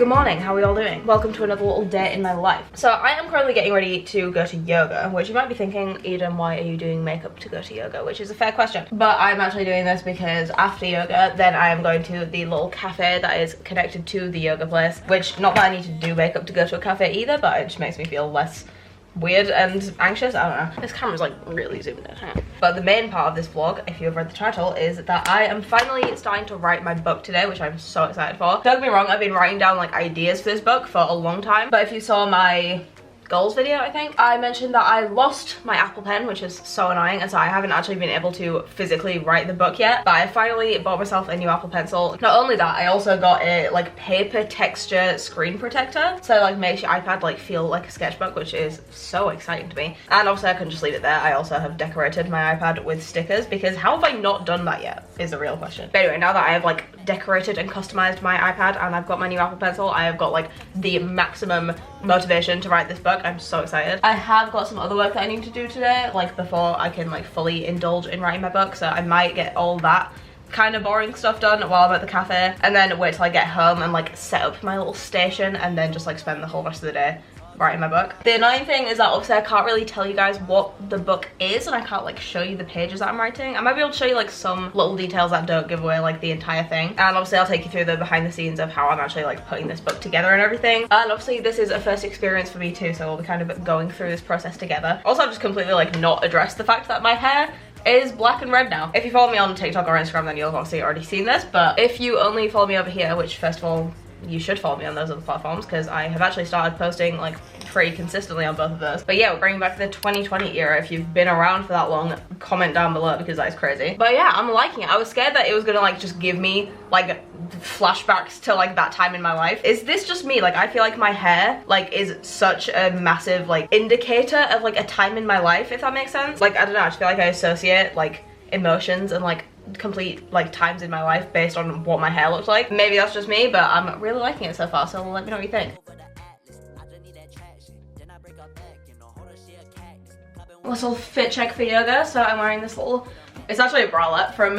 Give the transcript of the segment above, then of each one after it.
Good morning, how are we all doing? Welcome to another little day in my life. So I am currently getting ready to go to yoga, which you might be thinking, Eden, why are you doing makeup to go to yoga? Which is a fair question. But I'm actually doing this because after yoga, then I am going to the little cafe that is connected to the yoga place, which not that I need to do makeup to go to a cafe either, but it just makes me feel less weird and anxious. I don't know. This camera's like really zoomed in. But the main part of this vlog, if you've read the title, is that I am finally starting to write my book today, which I'm so excited for. Don't get me wrong, I've been writing down like ideas for this book for a long time, but if you saw my goals video, I think I mentioned that I lost my Apple Pen, which is so annoying, and so I haven't actually been able to physically write the book yet. But I finally bought myself a new Apple Pencil. Not only that, I also got a like paper texture screen protector, so like makes your iPad like feel like a sketchbook, which is so exciting to me. And obviously I couldn't just leave it there. I also have decorated my iPad with stickers, because how have I not done that yet is the real question. But anyway, now that I have like decorated and customized my iPad and I've got my new Apple Pencil, I have got like the maximum motivation to write this book. I'm so excited. I have got some other work that I need to do today, like before I can like fully indulge in writing my book, so I might get all that kind of boring stuff done while I'm at the cafe, and then wait till I get home and like set up my little station, and then just like spend the whole rest of the day writing my book. The annoying thing is that obviously I can't really tell you guys what the book is, and I can't like show you the pages that I'm writing. I might be able to show you like some little details that don't give away like the entire thing, and obviously I'll take you through the behind the scenes of how I'm actually like putting this book together and everything. And obviously this is a first experience for me too, so we'll be kind of going through this process together. Also, I've just completely like not addressed the fact that my hair is black and red now. If you follow me on TikTok or Instagram, then you'll obviously already seen this, but if you only follow me over here, which first of all, you should follow me on those other platforms, because I have actually started posting like pretty consistently on both of those. But yeah, we're bringing back the 2020 era. If you've been around for that long, comment down below, because that is crazy. But yeah, I'm liking it. I was scared that it was gonna like just give me like flashbacks to like that time in my life. Is this just me? Like I feel like my hair like is such a massive like indicator of like a time in my life, if that makes sense. Like I don't know, I just feel like I associate like emotions and like complete like times in my life based on what my hair looks like. Maybe that's just me, but I'm really liking it so far, so let me know what you think. Little fit check for yoga. So I'm wearing this little, it's actually a bralette from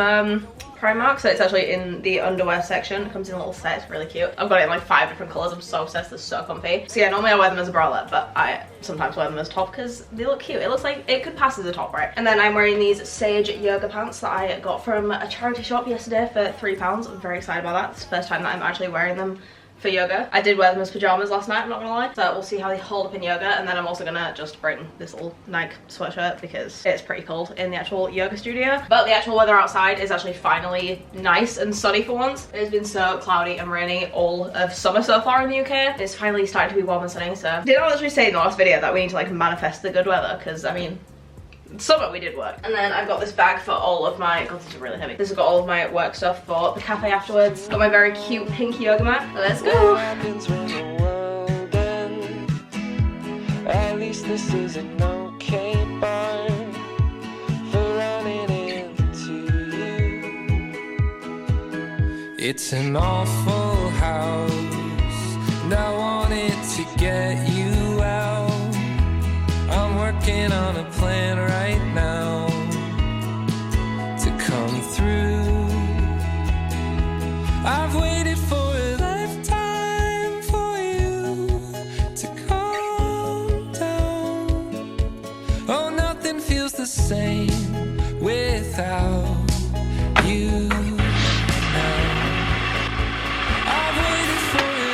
Primark, so it's actually in the underwear section. It comes in a little set, it's really cute. I've got it in like 5 different colors. I'm so obsessed, they're so comfy. So yeah, normally I wear them as a bralette, but I sometimes wear them as top because they look cute. It looks like it could pass as a top, right? And then I'm wearing these Sage yoga pants that I got from a charity shop yesterday for £3. I'm very excited about that. It's the first time that I'm actually wearing them for yoga. I did wear them as pajamas last night, I'm not gonna lie, so we'll see how they hold up in yoga. And then I'm also gonna just bring this little Nike sweatshirt because it's pretty cold in the actual yoga studio. But the actual weather outside is actually finally nice and sunny for once. It's been so cloudy and rainy all of summer so far in the UK. It's finally starting to be warm and sunny, so did I literally say in the last video that we need to like manifest the good weather, because I mean summer we did work. And then I've got this bag for all of my, God, this is really heavy. This has got all of my work stuff for the cafe afterwards. Got my very cute pink yoga mat. Let's go. At least this is an okay bar for running into you. It's an awful house, and I wanted to get you out. I'm working on a plan right now to come through. I've waited for a lifetime for you to calm down. Oh, nothing feels the same without you now. I've waited for a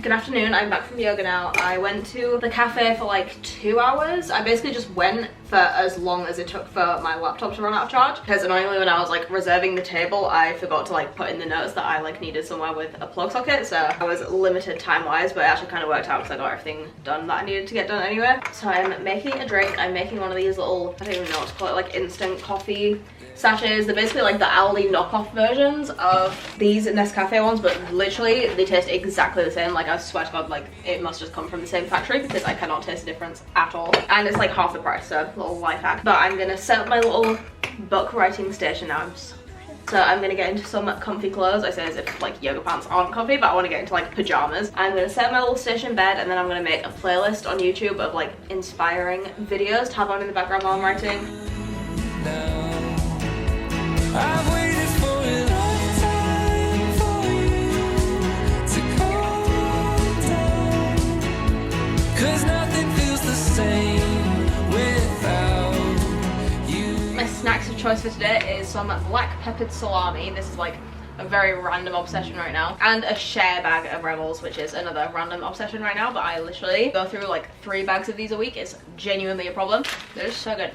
Good afternoon, I'm back from yoga now. I went to the cafe for like 2 hours. I basically just went for as long as it took for my laptop to run out of charge, because annoyingly when I was like reserving the table, I forgot to like put in the notes that I like needed somewhere with a plug socket, so I was limited time wise, but it actually kind of worked out because I got everything done that I needed to get done anyway. So I'm making a drink. I'm making one of these little, I don't even know what to call it, like instant coffee sachets. They're basically like the Aldi knockoff versions of these Nescafe ones, but literally they taste exactly the same. Like I swear to God, like it must just come from the same factory, because I cannot taste the difference at all. And it's like half the price, so little life hack. But I'm gonna set up my little book writing station now. So I'm gonna get into some comfy clothes. I say as if like yoga pants aren't comfy, but I want to get into like pajamas. I'm gonna set my little station bed, and then I'm gonna make a playlist on YouTube of like inspiring videos to have on in the background while I'm writing. choice for today is some black peppered salami. This is like a very random obsession right now, and a share bag of Rebels, which is another random obsession right now, but I literally go through like 3 bags of these a week. It's genuinely a problem. They're just so good.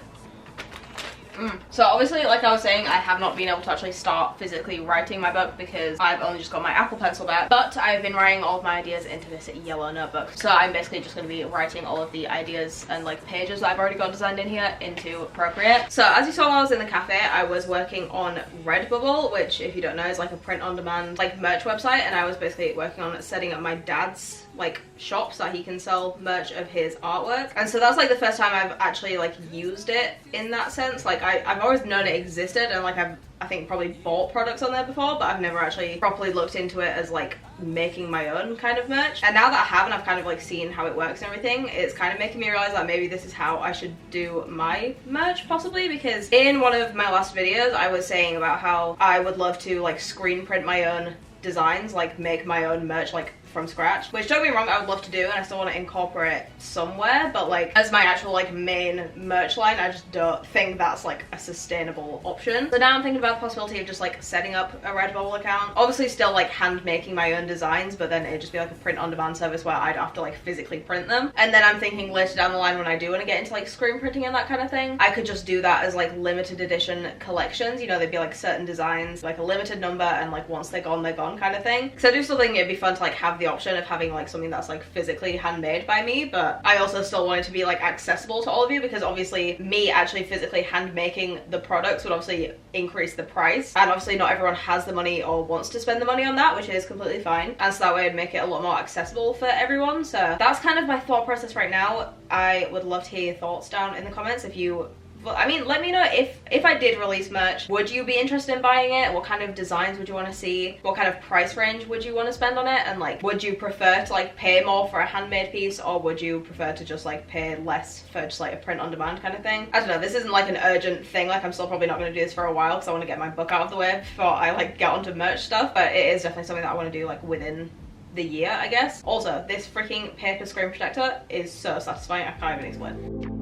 So obviously, like I was saying, I have not been able to actually start physically writing my book because I've only just got my Apple Pencil back, but I've been writing all of my ideas into this yellow notebook. So I'm basically just going to be writing all of the ideas and like pages that I've already got designed in here into Procreate. So as you saw while I was in the cafe, I was working on Redbubble, which if you don't know is like a print-on-demand like merch website, and I was basically working on setting up my dad's like shop so that he can sell merch of his artwork. And so that's like the first time I've actually like used it in that sense. Like I've always known it existed, and like I think probably bought products on there before, but I've never actually properly looked into it as like making my own kind of merch. And now that I have, and I've kind of like seen how it works and everything, it's kind of making me realize that maybe this is how I should do my merch possibly, because in one of my last videos I was saying about how I would love to like screen print my own designs, like make my own merch like from scratch, which don't get me wrong, I would love to do, and I still want to incorporate somewhere, but like as my actual like main merch line, I just don't think that's like a sustainable option. So now I'm thinking about the possibility of just like setting up a Redbubble account, obviously still like hand making my own designs, but then it'd just be like a print on demand service where I'd have to like physically print them. And then I'm thinking later down the line, when I do want to get into like screen printing and that kind of thing, I could just do that as like limited edition collections. You know, they'd be like certain designs, like a limited number, and like once they're gone kind of thing. So I do still think it'd be fun to like have the option of having like something that's like physically handmade by me, but I also still want it to be like accessible to all of you, because obviously me actually physically hand making the products would obviously increase the price, and obviously not everyone has the money or wants to spend the money on that, which is completely fine, and so that way it'd make it a lot more accessible for everyone. So that's kind of my thought process right now. I would love to hear your thoughts down in the comments. If you, well, I mean, let me know if I did release merch, would you be interested in buying it? What kind of designs would you want to see? What kind of price range would you want to spend on it? And like, would you prefer to like pay more for a handmade piece, or would you prefer to just like pay less for just like a print on demand kind of thing? I don't know, this isn't like an urgent thing. Like I'm still probably not going to do this for a while because I want to get my book out of the way before I like get onto merch stuff, but it is definitely something that I want to do like within the year, I guess. Also, this freaking paper screen protector is so satisfying, I can't even explain.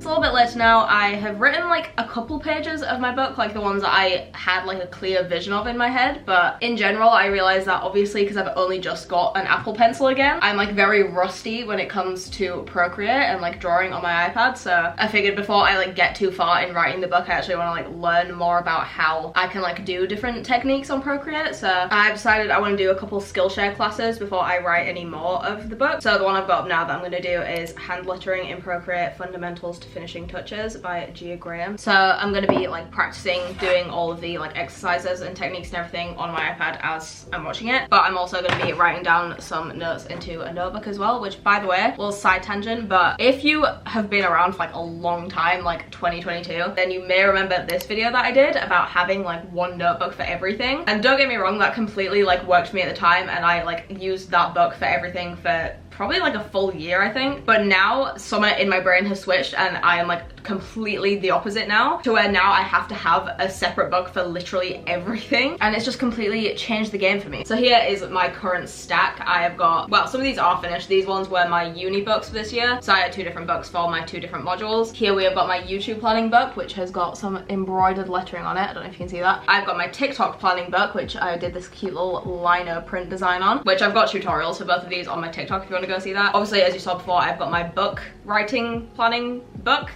A little bit later now. I have written like a couple pages of my book, like the ones that I had like a clear vision of in my head, but in general I realized that obviously because I've only just got an Apple Pencil again, I'm like very rusty when it comes to Procreate and like drawing on my iPad. So I figured before I like get too far in writing the book, I actually want to like learn more about how I can like do different techniques on Procreate. So I decided I want to do a couple Skillshare classes before I write any more of the book. So the one I've got up now that I'm going to do is Hand Lettering in Procreate, Fundamentals to Finishing Touches by Gia Graham. So I'm going to be like practicing doing all of the like exercises and techniques and everything on my iPad as I'm watching it, but I'm also going to be writing down some notes into a notebook as well, which by the way, little side tangent, but if you have been around for like a long time, like 2022, then you may remember this video that I did about having like one notebook for everything. And don't get me wrong, that completely like worked for me at the time, and I like used that book for everything for probably like a full year, I think. But now somewhere in my brain has switched, and I am like completely the opposite now, to where now I have to have a separate book for literally everything, and it's just completely changed the game for me. So here is my current stack. I have got, well, some of these are finished. These ones were my uni books for this year, so I had 2 different books for my 2 different modules. Here we have got my YouTube planning book, which has got some embroidered lettering on it. I don't know if you can see that. I've got my TikTok planning book, which I did this cute little lino print design on, which I've got tutorials for both of these on my TikTok if you want to go see that. Obviously, as you saw before, I've got my book writing planning book.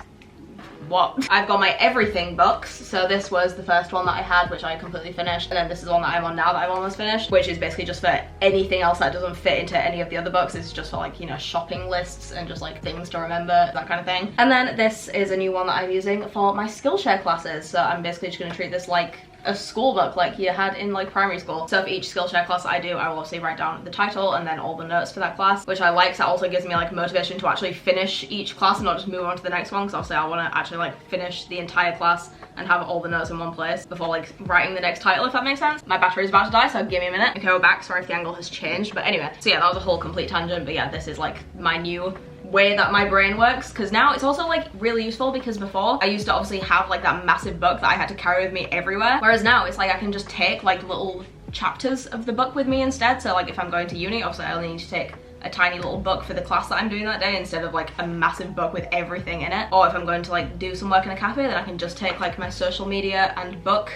What? I've got my everything books. So this was the first one that I had, which I completely finished, and then this is the one that I'm on now that I've almost finished, which is basically just for anything else that doesn't fit into any of the other books. It's just for like, you know, shopping lists and just like things to remember, that kind of thing. And then this is a new one that I'm using for my Skillshare classes. So I'm basically just gonna treat this like a school book like you had in like primary school. So for each Skillshare class I do, I will obviously write down the title and then all the notes for that class, which I like, because that also gives me like motivation to actually finish each class and not just move on to the next one, because obviously I want to actually like finish the entire class and have all the notes in one place before like writing the next title, if that makes sense. My battery is about to die, so give me a minute. Okay, we're back. Sorry if the angle has changed, but anyway. So yeah, that was a whole complete tangent, but yeah, this is like my new way that my brain works, because now it's also like really useful, because before I used to obviously have like that massive book that I had to carry with me everywhere, whereas now it's like I can just take like little chapters of the book with me instead. So like if I'm going to uni, obviously I only need to take a tiny little book for the class that I'm doing that day instead of like a massive book with everything in it. Or if I'm going to like do some work in a cafe, then I can just take like my social media and books.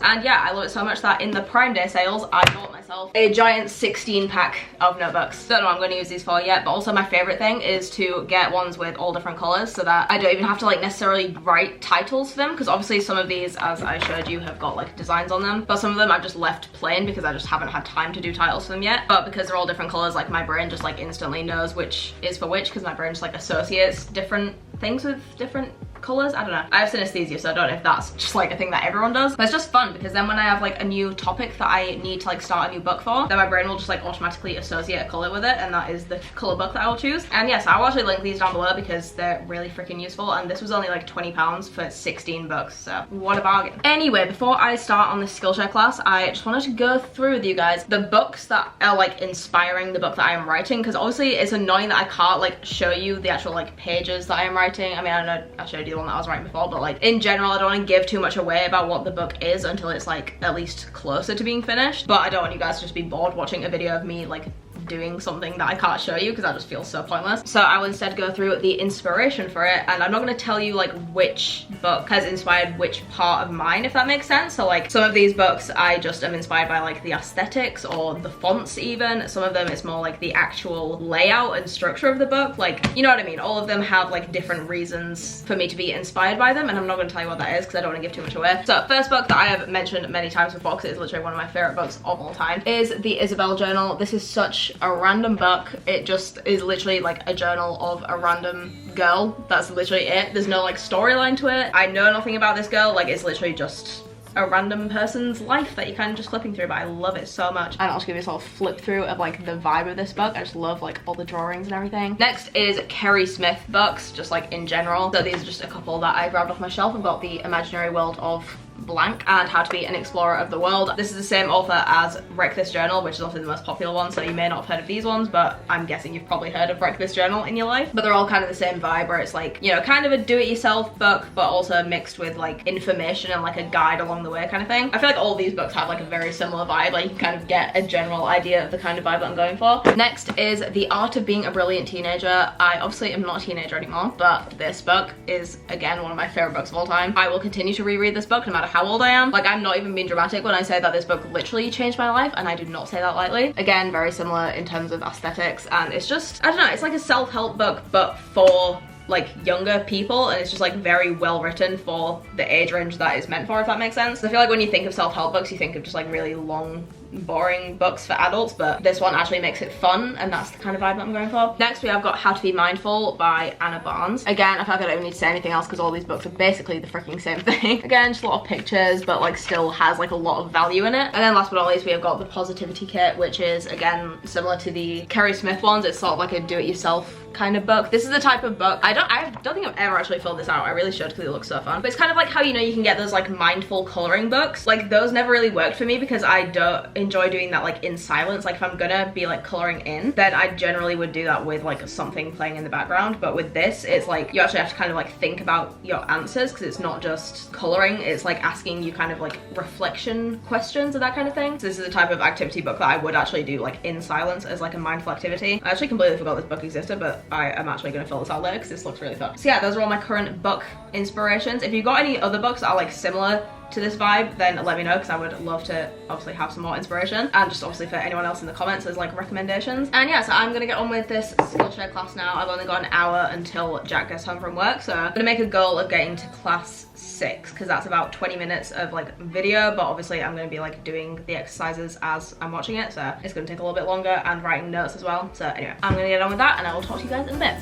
And yeah, I love it so much that in the Prime Day sales I bought myself a giant 16 pack of notebooks. Don't know what I'm going to use these for yet, but also my favorite thing is to get ones with all different colors so that I don't even have to like necessarily write titles for them, because obviously some of these, as I showed you, have got like designs on them, but some of them I've just left plain because I just haven't had time to do titles for them yet. But because they're all different colors, like my brain just like instantly knows which is for which, because my brain just like associates different things with different colors. I don't know, I have synesthesia, so I don't know if that's just like a thing that everyone does, but it's just fun because then when I have like a new topic that I need to like start a new book for, then my brain will just like automatically associate a color with it, and that is the color book that I will choose. And yes, I will actually link these down below because they're really freaking useful, and this was only like £20 for 16 books, so what a bargain. Anyway, before I start on this Skillshare class, I just wanted to go through with you guys the books that are like inspiring the book that I am writing, because obviously it's annoying that I can't like show you the actual like pages that I am writing. I mean, I know I showed you the one that I was writing before, but like in general I don't want to give too much away about what the book is until it's like at least closer to being finished. But I don't want you guys to just be bored watching a video of me like doing something that I can't show you, because that just feels so pointless. So I will instead go through the inspiration for it, and I'm not going to tell you like which book has inspired which part of mine, if that makes sense. So like some of these books I just am inspired by like the aesthetics or the fonts even. Some of them it's more like the actual layout and structure of the book, like, you know what I mean. All of them have like different reasons for me to be inspired by them, and I'm not going to tell you what that is because I don't want to give too much away. So first book that I have mentioned many times before, because it's literally one of my favorite books of all time, is the Isabel Journal. This is such a random book. It just is literally like a journal of a random girl. That's literally it. There's no like storyline to it. I know nothing about this girl. Like, it's literally just a random person's life that you're kind of just flipping through, but I love it so much. And I'll just give you a little flip through of like the vibe of this book. I just love like all the drawings and everything. Next is Kerry Smith books, just like in general. So these are just a couple that I grabbed off my shelf. I've got The Imaginary World of Blank and How to Be an Explorer of the World. This is the same author as Wreck This Journal, which is also the most popular one, so you may not have heard of these ones, but I'm guessing you've probably heard of Wreck This Journal in your life. But they're all kind of the same vibe, where it's like, you know, kind of a do-it-yourself book, but also mixed with like information and like a guide along the way kind of thing. I feel like all these books have like a very similar vibe, like you can kind of get a general idea of the kind of vibe that I'm going for. Next is The Art of Being a Brilliant Teenager. I obviously am not a teenager anymore, but this book is again one of my favorite books of all time. I will continue to reread this book no matter how old I am. Like, I'm not even being dramatic when I say that this book literally changed my life, and I do not say that lightly. Again, very similar in terms of aesthetics, and it's just, I don't know, it's like a self-help book but for like younger people, and it's just like very well written for the age range that it's meant for, if that makes sense. I feel like when you think of self-help books you think of just like really long boring books for adults, but this one actually makes it fun, and that's the kind of vibe that I'm going for. Next we have got How to Be Mindful by Anna Barnes. Again, I feel like I don't even need to say anything else because all these books are basically the freaking same thing. Again, just a lot of pictures, but like still has like a lot of value in it. And then last but not least we have got The Positivity Kit, which is again similar to the Kerry Smith ones. It's sort of like a do-it-yourself kind of book. This is the type of book, I don't think I've ever actually filled this out. I really should because it looks so fun. But it's kind of like how, you know, you can get those like mindful coloring books. Like those never really worked for me because I don't enjoy doing that like in silence. Like if I'm gonna be like coloring in, then I generally would do that with like something playing in the background. But with this, it's like you actually have to kind of like think about your answers, because it's not just coloring, it's like asking you kind of like reflection questions and that kind of thing. So this is the type of activity book that I would actually do like in silence as like a mindful activity. I actually completely forgot this book existed, but I am actually gonna fill this out later because this looks really fun. So yeah, those are all my current book inspirations. If you've got any other books that are like similar to this vibe, then let me know, because I would love to obviously have some more inspiration, and just obviously for anyone else in the comments as like recommendations. And yeah, so I'm gonna get on with this Skillshare class now. I've only got an hour until Jack gets home from work, so I'm gonna make a goal of getting to class 6 because that's about 20 minutes of like video, but obviously I'm gonna be like doing the exercises as I'm watching it, so it's gonna take a little bit longer, and writing notes as well. So anyway, I'm gonna get on with that and I will talk to you guys in a bit.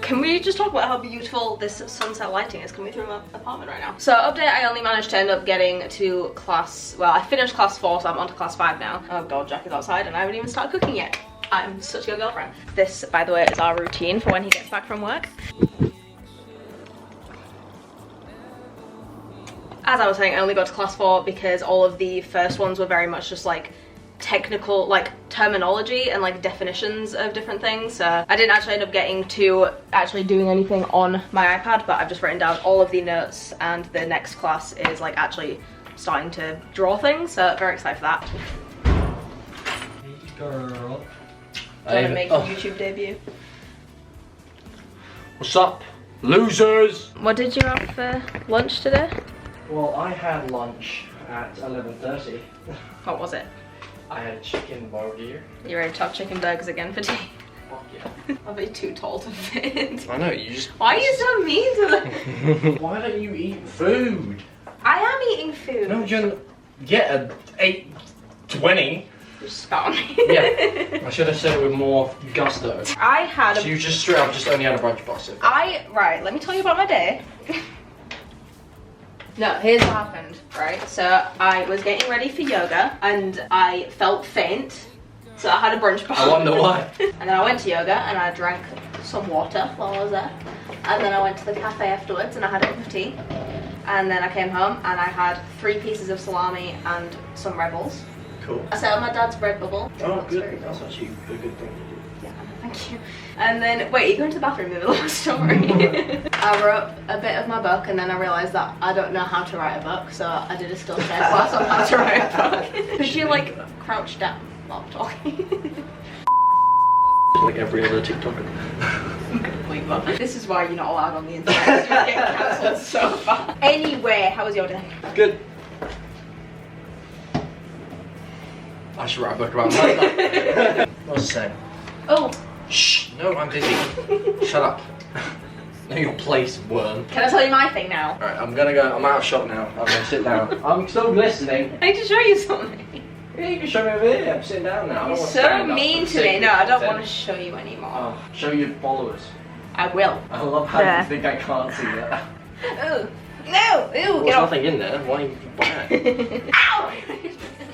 Can we just talk about how beautiful this sunset lighting is coming through my apartment right now? So update, I only managed to end up getting to class, well, I finished class 4, so I'm on to class 5 now. Oh god, Jack is outside and I haven't even started cooking yet. I'm such a good girlfriend. This, by the way, is our routine for when he gets back from work. As I was saying, I only got to class 4 because all of the first ones were very much just like technical, like terminology and like definitions of different things. So I didn't actually end up getting to actually doing anything on my iPad, but I've just written down all of the notes, and the next class is like actually starting to draw things, so very excited for that. Hey girl. Trying to make a YouTube debut. What's up, losers? What did you have for lunch today? Well, I had lunch at 11:30. What was it? I had a chicken burger. You ready to have chicken burgers again for tea? Fuck yeah. I'll be too tall to fit. I know, you just... Why are you so mean to them? Why don't you eat food? I am eating food. No, you're... Yeah, 8:20. You spat on me. Yeah, I should have said it with more gusto. I had a... So you just straight up just only had a brunch box. Right, let me tell you about my day. No, here's what happened, right? So I was getting ready for yoga and I felt faint. So I had a brunch box. I wonder why. And then I went to yoga and I drank some water while I was there. And then I went to the cafe afterwards and I had a cup of tea. And then I came home and I had 3 pieces of salami and some Rebels. Cool. I sat on my dad's bread bubble. Oh, That's very good. That's actually a good thing to do. Yeah, thank you. And then, wait, you go into the bathroom in the middle of the story. I wrote a bit of my book and then I realised that I don't know how to write a book, so I did a Skillshare class on how to write a book. Because you like crouch down while talking. Like every other TikToker. This is why you're not allowed on the internet. You're getting cancelled so far. Anyway, how was your day? Good. I should write a book about that. What was I saying? Oh. Shh, no, I'm busy. Shut up. Know your place, worm. Can I tell you my thing now? Alright, I'm gonna go. I'm out of shot now. I'm gonna sit down. I'm still listening. I need to show you something. Yeah, you can show me over here. I'm sitting down now. I don't You're want to so stand up mean for to me. sake No, of I don't content. want to show you anymore. Oh, show your followers. I will. I love how There. you think I can't see that. Ooh. No! Ew! There's Get off! nothing in there. Why are you bad? Ow!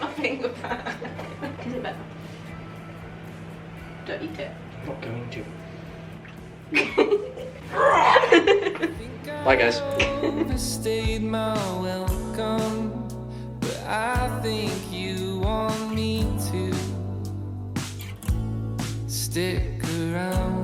My finger back. Is it better? Don't eat it. I'm not going to. Bye, guys. Overstayed my welcome, but I think you want me to stick around.